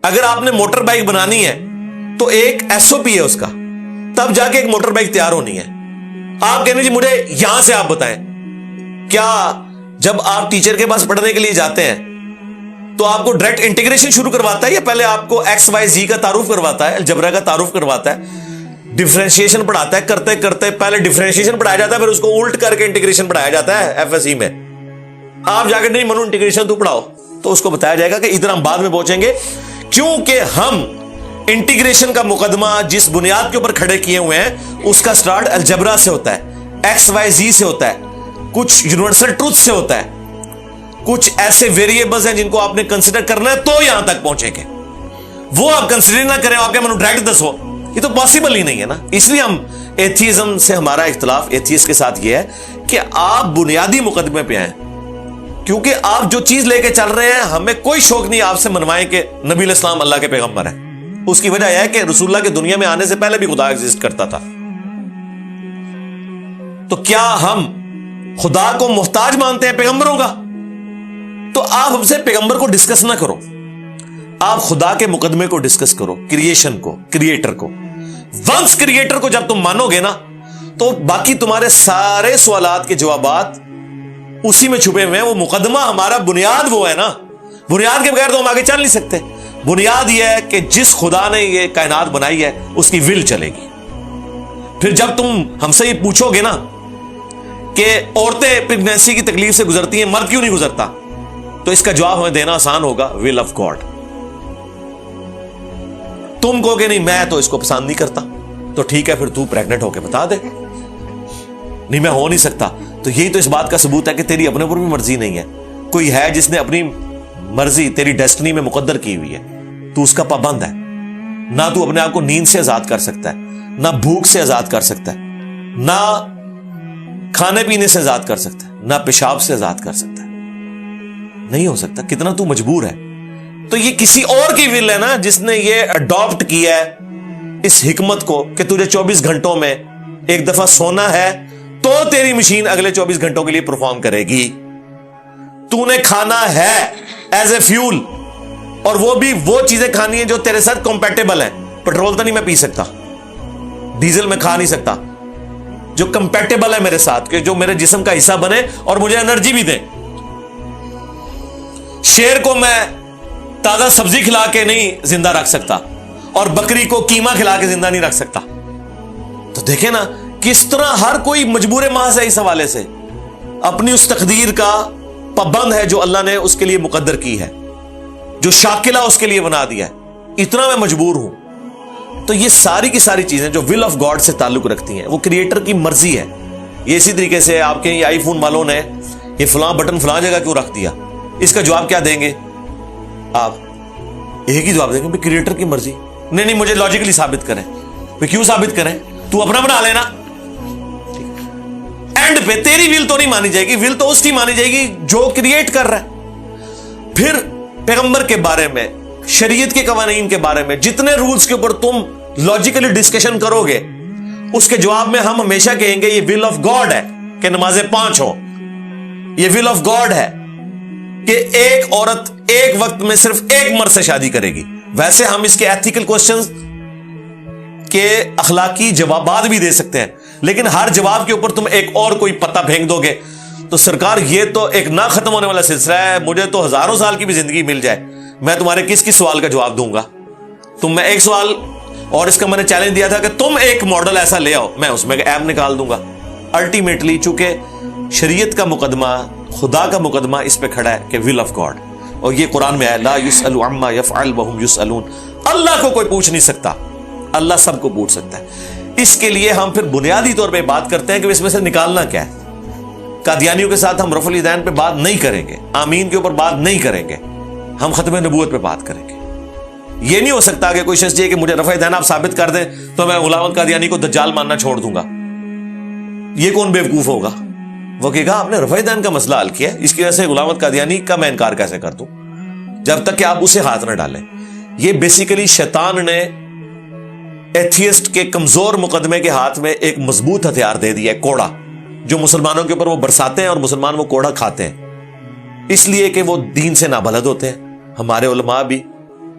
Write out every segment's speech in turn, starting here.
اگر آپ نے موٹر بائک بنانی ہے تو ایک ایس او پی ہے اس کا، تب جا کے ایک موٹر بائک تیار ہونی ہے. آپ کہنے جی مجھے یہاں سے آپ بتائیں، کیا جب آپ ٹیچر کے پاس پڑھنے کے لیے جاتے ہیں تو آپ کو ڈائریکٹ انٹیگریشن شروع کرواتا ہے یا پہلے آپ کو ایکس وائی زی کا تعارف کرواتا ہے، الجبرا کا تعارف کرواتا ہے، ڈفرینشیشن پڑھاتا ہے، کرتے کرتے پہلے ڈفرینشیشن پڑھایا جاتا ہے، پھر اس کو الٹ کر کے انٹیگریشن پڑھایا جاتا ہے ایف ایس ای میں. آپ جا کے نہیں منو انٹیگریشن تو پڑھاؤ، تو اس کو بتایا جائے گا کہ ادھر ہم بعد میں پہنچیں گے، کیونکہ ہم انٹیگریشن کا مقدمہ جس بنیاد کے اوپر کھڑے کیے ہوئے ہیں اس کا سٹارٹ الجبرا سے ہوتا ہے، ایکس وائی زی سے ہوتا ہے، کچھ یونیورسل ٹروتھ سے ہوتا ہے، کچھ ایسے ویریبلز ہیں جن کو آپ نے کنسیڈر کرنا ہے تو یہاں تک پہنچیں گے. وہ آپ کنسیڈر نہ کریں، آپ کے منو ڈائریکٹ دسو، یہ تو پاسبل ہی نہیں ہے نا. اس لیے ہم ایتھیزم سے ہمارا اختلاف ایتھیسٹ کے ساتھ یہ ہے کہ آپ بنیادی مقدمے پہ آئیں، کیونکہ آپ جو چیز لے کے چل رہے ہیں ہمیں کوئی شوق نہیں آپ سے منوائیں کہ نبی علیہ السلام اللہ کے پیغمبر ہیں. اس کی وجہ یہ ہے کہ رسول اللہ کے دنیا میں آنے سے پہلے بھی خدا ایگزسٹ کرتا تھا. تو کیا ہم خدا کو محتاج مانتے ہیں پیغمبروں کا؟ تو آپ ہم سے پیغمبر کو ڈسکس نہ کرو، آپ خدا کے مقدمے کو ڈسکس کرو، کریشن کو، کریٹر کو. ونس کریٹر کو جب تم مانو گے نا تو باقی تمہارے سارے سوالات کے جوابات اسی میں چھپے ہوئے ہیں. وہ مقدمہ ہمارا بنیاد وہ ہے نا، بنیاد کے بغیر تو ہم آگے چل نہیں سکتے. بنیاد یہ ہے کہ جس خدا نے یہ کائنات بنائی ہے اس کی ول چلے گی. پھر جب تم ہم سے یہ پوچھو گے نا کہ عورتیں پریگنینسی کی تکلیف سے گزرتی ہیں، مرد کیوں نہیں گزرتا، تو اس کا جواب ہمیں دینا آسان ہوگا، ول آف گاڈ. تم کہو کہ نہیں میں تو اس کو پسند نہیں کرتا، تو ٹھیک ہے پھر تو پریگننٹ ہو کے بتا دے نہیں میں ہو نہیں سکتا. تو یہی تو اس بات کا ثبوت ہے کہ تیری اپنے اوپر بھی مرضی نہیں ہے. کوئی ہے جس نے اپنی مرضی تیری ڈیسٹنی میں مقدر کی ہوئی ہے، تو اس کا پابند ہے. نہ تو اپنے آپ کو نیند سے آزاد کر سکتا ہے، نہ بھوک سے آزاد کر سکتا ہے، نہ کھانے پینے سے آزاد کر سکتا ہے، نہ پیشاب سے آزاد کر سکتا ہے. نہیں ہو سکتا. کتنا تو مجبور ہے. تو یہ کسی اور کی ول ہے نا جس نے یہ اڈاپٹ کیا ہے اس حکمت کو کہ تجھے 24 گھنٹوں میں ایک دفعہ سونا ہے تو تیری مشین اگلے 24 گھنٹوں کے لیے پرفارم کرے گی. تو نے کھانا ہے ایز اے فیول، اور وہ بھی وہ چیزیں کھانی ہیں جو تیرے ساتھ کمپیٹیبل ہیں. پیٹرول تو نہیں میں پی سکتا، ڈیزل میں کھا نہیں سکتا، جو کمپیٹیبل ہے میرے ساتھ، کہ جو میرے جسم کا حصہ بنے اور مجھے انرجی بھی دے. شیر کو میں تازہ سبزی کھلا کے نہیں زندہ رکھ سکتا، اور بکری کو قیمہ کھلا کے زندہ نہیں رکھ سکتا. تو دیکھیں نا کس طرح ہر کوئی مجبور محض ہے اس حوالے سے، اپنی اس تقدیر کا پابند ہے جو اللہ نے اس کے لیے مقدر کی ہے، جو شاکلہ اس کے لیے بنا دیا ہے. اتنا میں مجبور ہوں. تو یہ ساری کی ساری چیزیں جو ول آف گاڈ سے تعلق رکھتی ہیں، وہ کریٹر کی مرضی ہے. یہ اسی طریقے سے آپ کے آئی فون والوں نے یہ فلاں بٹن فلاں جگہ کیوں رکھ دیا، اس کا جواب کیا دیں گے آپ؟ ایک ہی جواب دیں گے، کریٹر کی مرضی. نہیں مجھے لاجیکلی ثابت کریں. کیوں ثابت کریں؟ تو اپنا بنا لینا. اینڈ پہ تیری ول تو نہیں مانی جائے گی، ول تو اس کی مانی جائے گی جو کریٹ کر رہا ہے. پھر پیغمبر کے بارے میں، شریعت کے قوانین کے بارے میں جتنے رولز کے اوپر تم لاجیکلی ڈسکشن کرو گے، اس کے جواب میں ہم ہمیشہ کہیں گے یہ ول آف گاڈ ہے کہ نمازیں 5 ہو. یہ ول آف گاڈ ہے کہ ایک عورت ایک وقت میں صرف ایک مرد سے شادی کرے گی. ویسے ہم اس کے ایتھیکل کوسچنز کے اخلاقی جوابات بھی دے سکتے ہیں، لیکن ہر جواب کے اوپر تم ایک اور کوئی پتہ پھینک دو گے تو سرکار یہ تو ایک نہ ختم ہونے والا سلسلہ ہے. مجھے تو ہزاروں سال کی بھی زندگی مل جائے، میں تمہارے کس سوال کا جواب دوں گا؟ میں ایک سوال، اور اس کا میں نے چیلنج دیا تھا کہ تم ایک ماڈل ایسا لے آؤ، میں اس میں ایپ نکال دوں گا. الٹیمیٹلی چونکہ شریعت کا مقدمہ، خدا کا مقدمہ اس پہ کھڑا ہے کہ ول آف گاڈ. اور یہ قرآن میں ہے لا یسأل عما یفعل وهم یسألون. اللہ کو کوئی پوچھ نہیں سکتا، اللہ سب کو پوچھ سکتا ہے. اس کے لیے ہم پھر بنیادی طور پہ بات کرتے ہیں کہ اس میں سے نکالنا کیا ہے. قادیانیوں کے ساتھ ہم رفع الیدین پہ بات نہیں کریں گے، آمین کے اوپر بات نہیں کریں گے، ہم ختم نبوت پہ بات کریں گے. یہ نہیں ہو سکتا کہ کوئی شخص یہ کہ مجھے رفع الیدین آپ ثابت کر دیں تو میں غلام قادیانی کو دجال ماننا چھوڑ دوں گا. یہ کون بیوقوف ہوگا؟ وہ کہے گا آپ نے رفع الیدین کا مسئلہ حل کیا، اس کی وجہ سے غلام قادیانی کا میں انکار کیسے کر دوں، جب تک کہ آپ اسے ہاتھ نہ ڈالیں. یہ بیسیکلی شیطان نے ایتھیسٹ کے کمزور مقدمے کے ہاتھ میں ایک مضبوط ہتھیار دے دیا ہے، کوڑا، جو مسلمانوں کے اوپر وہ برساتے ہیں اور مسلمان وہ کوڑا کھاتے ہیں، اس لیے کہ وہ دین سے نابلد ہوتے ہیں. ہمارے علماء بھی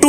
2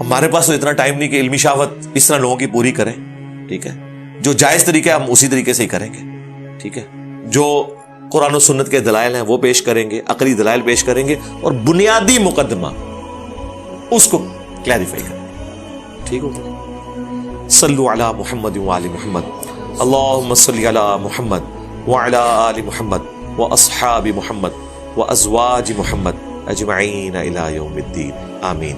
ہمارے پاس تو اتنا ٹائم نہیں کہ علمی شہوت اس طرح لوگوں کی پوری کریں. ٹھیک ہے, جو جائز طریقہ ہے ہم اسی طریقے سے ہی کریں گے. ٹھیک ہے, جو قرآن و سنت کے دلائل ہیں وہ پیش کریں گے, عقلی دلائل پیش کریں گے, اور بنیادی مقدمہ اس کو کلیریفائی کریں گے. ٹھیک ہو, صلو علی محمد وعلی محمد, اللہم صلی علی محمد وعلی آل محمد واصحاب محمد وازواج محمد اجمعین الی یوم الدین, آمین.